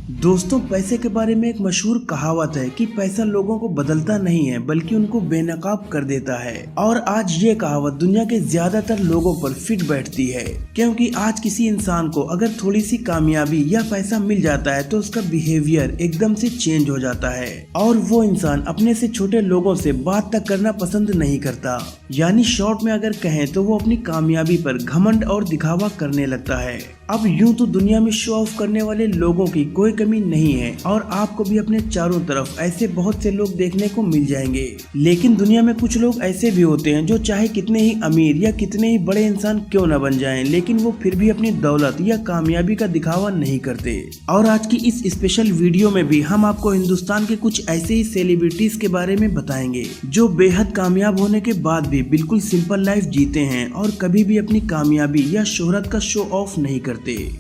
दोस्तों, पैसे के बारे में एक मशहूर कहावत है कि पैसा लोगों को बदलता नहीं है बल्कि उनको बेनकाब कर देता है। और आज ये कहावत दुनिया के ज्यादातर लोगों पर फिट बैठती है, क्योंकि आज किसी इंसान को अगर थोड़ी सी कामयाबी या पैसा मिल जाता है तो उसका बिहेवियर एकदम से चेंज हो जाता है और वो इंसान अपने से छोटे लोगों से बात तक करना पसंद नहीं करता। यानी शॉर्ट में अगर कहें तो वो अपनी कामयाबी पर घमंड और दिखावा करने लगता है। अब यूं तो दुनिया में शो ऑफ करने वाले लोगों की कोई कमी नहीं है और आपको भी अपने चारों तरफ ऐसे बहुत से लोग देखने को मिल जाएंगे। लेकिन दुनिया में कुछ लोग ऐसे भी होते हैं जो चाहे कितने ही अमीर या कितने ही बड़े इंसान क्यों न बन जाएं, लेकिन वो फिर भी अपनी दौलत या कामयाबी का दिखावा नहीं करते। और आज की इस स्पेशल वीडियो में भी हम आपको हिंदुस्तान के कुछ ऐसे ही सेलिब्रिटीज के बारे में बताएंगे जो बेहद कामयाब होने के बाद भी बिल्कुल सिंपल लाइफ जीते हैं और कभी भी अपनी कामयाबी या शोहरत का शो ऑफ नहीं करते।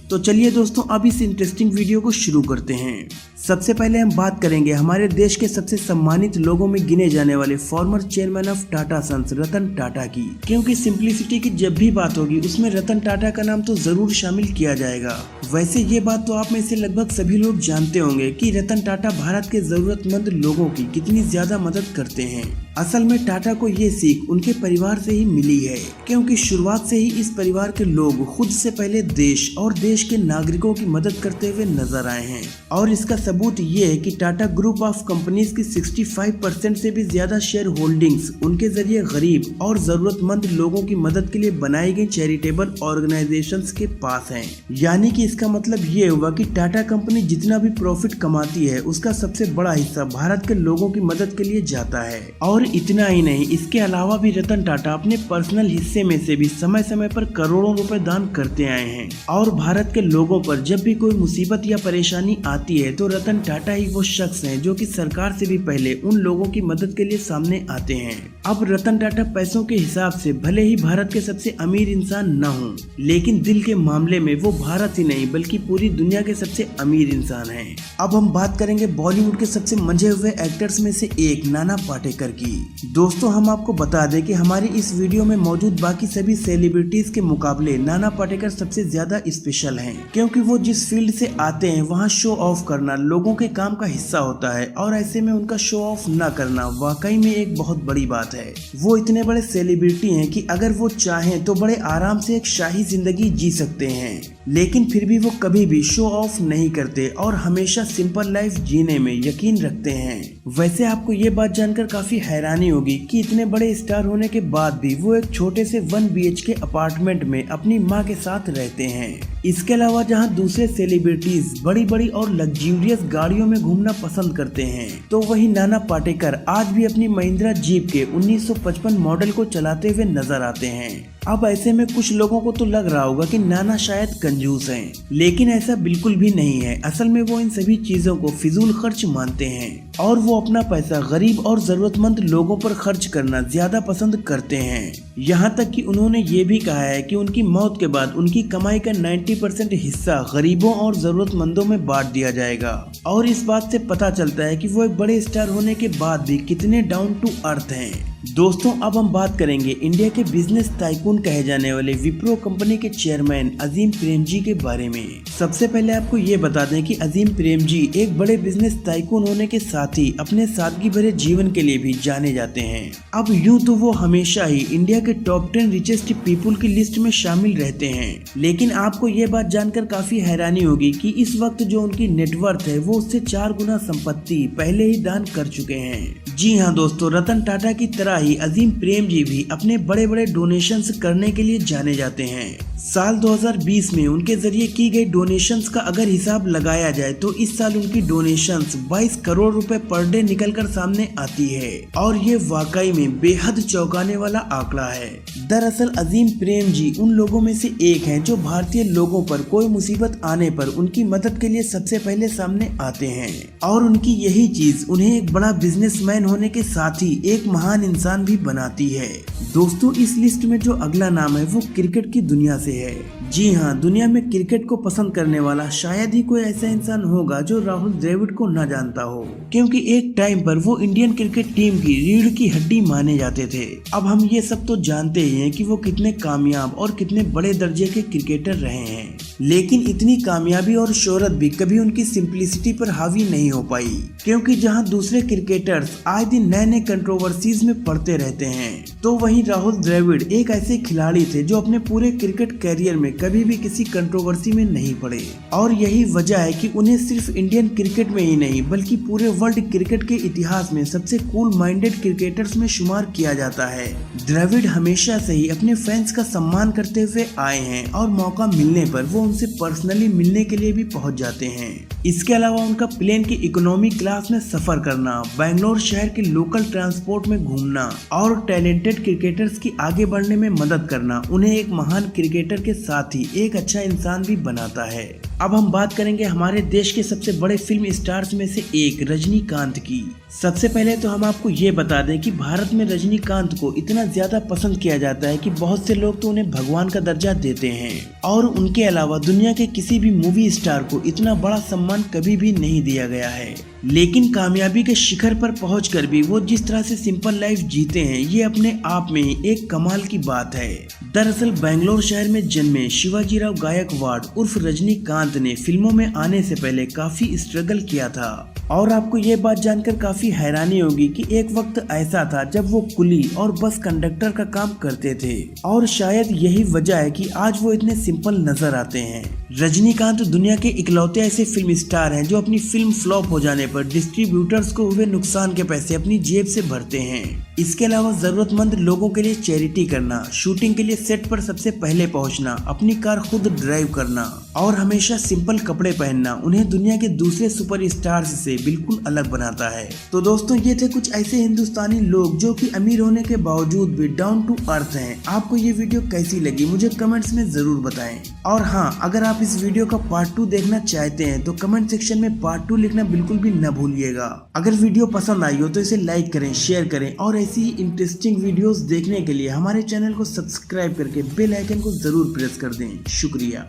तो चलिए दोस्तों, अब इस इंटरेस्टिंग वीडियो को शुरू करते हैं। सबसे पहले हम बात करेंगे हमारे देश के सबसे सम्मानित लोगों में गिने जाने वाले former chairman of Tata Sons Ratan Tata की, क्योंकि सिंप्लिसिटी की जब भी बात होगी उसमें रतन टाटा का नाम तो जरूर शामिल किया जाएगा। वैसे ये बात तो आप में से लगभग सभी लोग जानते होंगे कि रतन टाटा भारत के जरूरतमंद लोगों की कितनी ज्यादा मदद करते हैं। असल में टाटा को ये सीख उनके परिवार से ही मिली है, क्योंकि शुरुआत से ही इस परिवार के लोग खुद से पहले देश और देश के नागरिकों की मदद करते हुए नजर आए हैं। और इसका सबूत ये है कि टाटा ग्रुप ऑफ कंपनीज की 65% से भी ज्यादा शेयर होल्डिंग्स उनके जरिए गरीब और जरूरतमंद लोगों की मदद के लिए बनाई गई चैरिटेबल ऑर्गेनाइजेशंस के पास हैं। यानी कि इसका मतलब ये हुआ कि टाटा कंपनी जितना भी प्रॉफिट कमाती है उसका सबसे बड़ा हिस्सा भारत के लोगों की मदद के लिए जाता है। और इतना ही नहीं, इसके अलावा भी रतन टाटा अपने पर्सनल हिस्से में से भी समय समय पर करोड़ों रुपए दान करते आए हैं। और भारत के लोगों पर जब भी कोई मुसीबत या परेशानी आती है तो रतन टाटा ही वो शख्स हैं जो कि सरकार से भी पहले उन लोगों की मदद के लिए सामने आते हैं। अब रतन टाटा पैसों के हिसाब से भले ही भारत के सबसे अमीर इंसान न हो, लेकिन दिल के मामले में वो भारत ही नहीं बल्कि पूरी दुनिया के सबसे अमीर इंसान हैं। अब हम बात करेंगे बॉलीवुड के सबसे मंझे हुए एक्टर्स में से एक नाना पाटेकर की। दोस्तों, हम आपको बता दें कि हमारी इस वीडियो में मौजूद बाकी सभी सेलिब्रिटीज के मुकाबले नाना पाटेकर सबसे ज्यादा स्पेशल हैं, क्योंकि वो जिस फील्ड से आते हैं वहाँ शो ऑफ करना लोगों के काम का हिस्सा होता है और ऐसे में उनका शो ऑफ न करना वाकई में एक बहुत बड़ी बात है। वो इतने बड़े सेलिब्रिटी हैं कि अगर वो चाहें तो बड़े आराम से एक शाही जिंदगी जी सकते हैं, लेकिन फिर भी वो कभी भी शो ऑफ नहीं करते और हमेशा सिंपल लाइफ जीने में यकीन रखते हैं। वैसे आपको ये बात जानकर काफी हैरानी होगी कि इतने बड़े स्टार होने के बाद भी वो एक छोटे से 1 BHK अपार्टमेंट में अपनी माँ के साथ रहते हैं। इसके अलावा जहाँ दूसरे सेलिब्रिटीज बड़ी बड़ी और लग्जूरियस गाड़ियों में घूमना पसंद करते हैं, तो वही नाना पाटेकर आज भी अपनी महिंद्रा जीप के 1955 मॉडल को चलाते हुए नजर आते हैं। अब ऐसे में कुछ लोगों को तो लग रहा होगा कि नाना शायद कंजूस हैं, लेकिन ऐसा बिल्कुल भी नहीं है। असल में वो इन सभी चीजों को फिजूल खर्च मानते हैं और वो अपना पैसा गरीब और जरूरतमंद लोगों पर खर्च करना ज्यादा पसंद करते हैं। यहाँ तक कि उन्होंने ये भी कहा है कि उनकी मौत के बाद उनकी कमाई का 90% हिस्सा गरीबों और जरूरतमंदों में बांट दिया जाएगा। और इस बात से पता चलता है कि वो एक बड़े स्टार होने के बाद भी कितने डाउन टू अर्थ हैं। दोस्तों, अब हम बात करेंगे इंडिया के बिजनेस टाइकून कहे जाने वाले विप्रो कंपनी के चेयरमैन अजीम प्रेमजी के बारे में। सबसे पहले आपको ये बता दें कि अजीम प्रेमजी एक बड़े बिजनेस टाइकून होने के साथ ही अपने सादगी भरे जीवन के लिए भी जाने जाते हैं। अब यूं तो वो हमेशा ही इंडिया के टॉप 10 रिचेस्ट पीपुल की लिस्ट में शामिल रहते हैं, लेकिन आपको ये बात जानकर काफी हैरानी होगी कि इस वक्त जो उनकी नेटवर्थ है वो उससे 4 गुना संपत्ति पहले ही दान कर चुके हैं। जी हाँ दोस्तों, रतन टाटा की तरह ही अजीम प्रेमजी भी अपने बड़े बड़े डोनेशंस करने के लिए जाने जाते हैं। साल 2020 में उनके जरिए की गई डोनेशंस का अगर हिसाब लगाया जाए तो इस साल उनकी डोनेशंस 22 करोड़ रुपए पर डे निकलकर सामने आती है और ये वाकई में बेहद चौंकाने वाला आंकड़ा है। दरअसल अजीम प्रेमजी उन लोगों में से एक हैं जो भारतीय लोगों पर कोई मुसीबत आने पर उनकी मदद के लिए सबसे पहले सामने आते हैं और उनकी यही चीज उन्हें एक बड़ा बिजनेसमैन होने के साथ ही एक महान इंसान भी बनाती है। दोस्तों, इस लिस्ट में जो अगला नाम है वो क्रिकेट की दुनिया से है। जी हाँ, दुनिया में क्रिकेट को पसंद करने वाला शायद ही कोई ऐसा इंसान होगा जो राहुल द्रविड़ को न जानता हो, क्योंकि एक टाइम पर वो इंडियन क्रिकेट टीम की रीढ़ की हड्डी माने जाते थे। अब हम ये सब तो जानते ही हैं कि वो कितने कामयाब और कितने बड़े दर्जे के क्रिकेटर रहे हैं। लेकिन इतनी कामयाबी और शोहरत भी कभी उनकी सिंपलिसिटी पर हावी नहीं हो पाई, क्योंकि जहां दूसरे क्रिकेटर्स आए दिन नए नए कंट्रोवर्सीज में पड़ते रहते हैं, तो वहीं राहुल द्रविड़ एक ऐसे खिलाड़ी थे जो अपने पूरे क्रिकेट कैरियर में कभी भी किसी कंट्रोवर्सी में नहीं पड़े। और यही वजह है कि उन्हें सिर्फ इंडियन क्रिकेट में ही नहीं बल्कि पूरे वर्ल्ड क्रिकेट के इतिहास में सबसे कूल माइंडेड क्रिकेटर्स में शुमार किया जाता है। द्रविड़ हमेशा से ही अपने फैंस का सम्मान करते हुए आए हैं और मौका मिलने पर वो उनसे पर्सनली मिलने के लिए भी पहुंच जाते हैं। इसके अलावा उनका प्लेन की इकोनॉमी क्लास में सफर करना, बेंगलोर शहर के लोकल ट्रांसपोर्ट में घूमना और टैलेंटेड क्रिकेटर्स की आगे बढ़ने में मदद करना उन्हें एक महान क्रिकेटर के साथ ही एक अच्छा इंसान भी बनाता है। अब हम बात करेंगे हमारे देश के सबसे बड़े फिल्म स्टार्स में से एक रजनीकांत की। सबसे पहले तो हम आपको ये बता दें कि भारत में रजनीकांत को इतना ज्यादा पसंद किया जाता है कि बहुत से लोग तो उन्हें भगवान का दर्जा देते हैं, और उनके अलावा दुनिया के किसी भी मूवी स्टार को इतना बड़ा सम्मान कभी भी नहीं दिया गया है। लेकिन कामयाबी के शिखर पर पहुंचकर भी वो जिस तरह से सिंपल लाइफ जीते हैं, ये अपने आप में ही एक कमाल की बात है। दरअसल बेंगलोर शहर में जन्मे शिवाजीराव गायकवाड़ उर्फ रजनीकांत ने फिल्मों में आने से पहले काफी स्ट्रगल किया था, और आपको ये बात जानकर काफी हैरानी होगी कि एक वक्त ऐसा था जब वो कुली और बस कंडक्टर का काम करते थे, और शायद यही वजह है कि आज वो इतने सिंपल नजर आते हैं। रजनीकांत दुनिया के इकलौते ऐसे फिल्म स्टार हैं जो अपनी फिल्म फ्लॉप हो जाने पर डिस्ट्रीब्यूटर्स को हुए नुकसान के पैसे अपनी जेब से भरते हैं। इसके अलावा जरूरतमंद लोगों के लिए चैरिटी करना, शूटिंग के लिए सेट पर सबसे पहले पहुंचना, अपनी कार खुद ड्राइव करना और हमेशा सिंपल कपड़े पहनना उन्हें दुनिया के दूसरे सुपर स्टार्स से बिल्कुल अलग बनाता है। तो दोस्तों, ये थे कुछ ऐसे हिंदुस्तानी लोग जो कि अमीर होने के बावजूद भी डाउन टू अर्थ हैं। आपको ये वीडियो कैसी लगी मुझे कमेंट्स में जरूर बताएं। और हाँ, अगर आप इस वीडियो का पार्ट 2 देखना चाहते हैं तो कमेंट सेक्शन में पार्ट 2 लिखना बिल्कुल भी न भूलिएगा। अगर वीडियो पसंद आई हो तो इसे लाइक करें, शेयर करें, और ऐसी ही इंटरेस्टिंग वीडियोस देखने के लिए हमारे चैनल को सब्सक्राइब करके बेल आइकन को जरूर प्रेस कर दें। शुक्रिया।